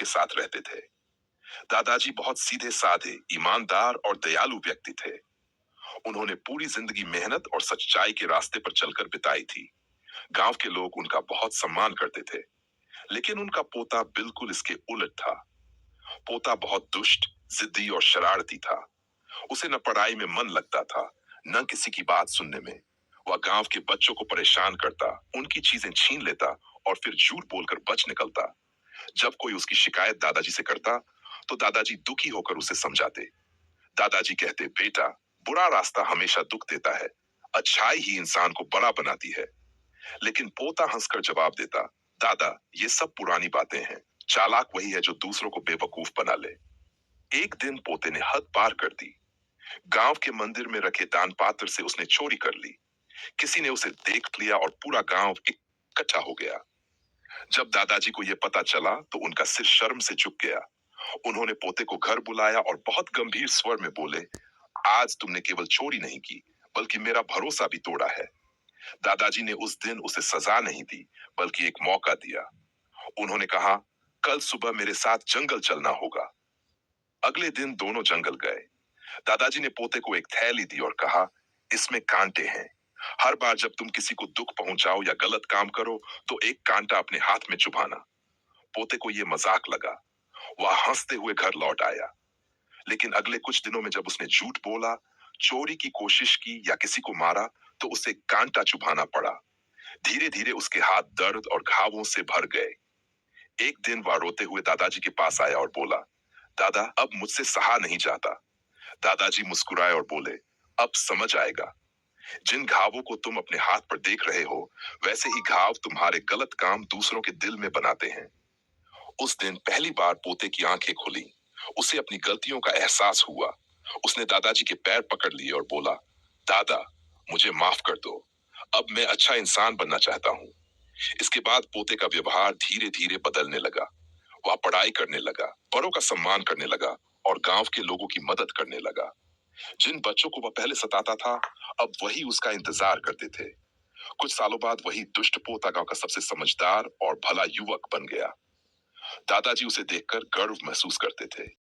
के साथ रहते थे। दादाजी बहुत सीधे साधे, ईमानदार और दयालु व्यक्ति थे। उन्होंने पूरी जिंदगी मेहनत और सच्चाई के रास्ते पर चलकर बिताई थी। गांव के लोग उनका बहुत सम्मान करते थे। लेकिन उनका पोता बिल्कुल इसके उलट था। पोता बहुत दुष्ट, जिद्दी और शरारती था। उसे न पढ़ाई में मन लगता था, न किसी की बात सुनने में। वह गांव के बच्चों को परेशान करता, उनकी चीजें छीन लेता और फिर झूठ बोलकर बच निकलता। जब कोई उसकी शिकायत दादाजी से करता, तो दादाजी दुखी होकर उसे समझाते। दादाजी कहते, बेटा, बुरा रास्ता हमेशा दुख देता है, अच्छाई ही इंसान को बड़ा बनाती है। लेकिन पोता हंसकर जवाब देता, दादा, ये सब पुरानी बातें हैं। चालाक वही है जो दूसरों को बेवकूफ बना ले। एक दिन पोते ने हद पार कर दी। गांव के मंदिर में रखे दान पात्र से उसने चोरी कर ली। किसी ने उसे देख लिया और पूरा गांव इकट्ठा हो गया। जब दादाजी को यह पता चला तो उनका सिर शर्म से झुक गया। उन्होंने पोते को घर बुलाया और बहुत गंभीर स्वर में बोले, आज तुमने केवल चोरी नहीं की, बल्कि मेरा भरोसा भी तोड़ा है। दादाजी ने उस दिन उसे सजा नहीं दी, बल्कि एक मौका दिया। उन्होंने कहा, कल सुबह मेरे साथ जंगल चलना होगा। अगले दिन दोनों जंगल गए। दादाजी ने पोते को एक थैली दी और कहा, इसमें कांटे हैं। हर बार जब तुम किसी को दुख पहुंचाओ या गलत काम करो, तो एक कांटा अपने हाथ में चुभाना। पोते को यह मजाक लगा। वह हंसते हुए घर लौट आया। लेकिन अगले कुछ दिनों में जब उसने झूठ बोला, चोरी की कोशिश की या किसी को मारा, तो उसे कांटा चुभाना पड़ा। धीरे धीरे उसके हाथ दर्द और घावों से भर गए। एक दिन वह रोते हुए दादाजी के पास आया और बोला, दादा, अब मुझसे सहा नहीं जाता। दादाजी मुस्कुराए और बोले, अब समझ आएगा। जिन घावों को तुम अपने हाथ पर देख रहे हो, वैसे ही घाव तुम्हारे गलत काम दूसरों के दिल में बनाते हैं। उस दिन पहली बार पोते की आंखें खुली। उसे अपनी गलतियों का एहसास हुआ। उसने दादाजी के पैर पकड़ लिए और बोला, दादा, मुझे माफ कर दो। अब मैं अच्छा इंसान बनना चाहता हूँ। इसके बाद पोते का व्यवहार धीरे धीरे बदलने लगा। वह पढ़ाई करने लगा, बड़ों का सम्मान करने लगा और गांव के लोगों की मदद करने लगा। जिन बच्चों को वह पहले सताता था, अब वही उसका इंतजार करते थे। कुछ सालों बाद वही दुष्ट पोता गांव का सबसे समझदार और भला युवक बन गया। दादाजी उसे देखकर गर्व महसूस करते थे।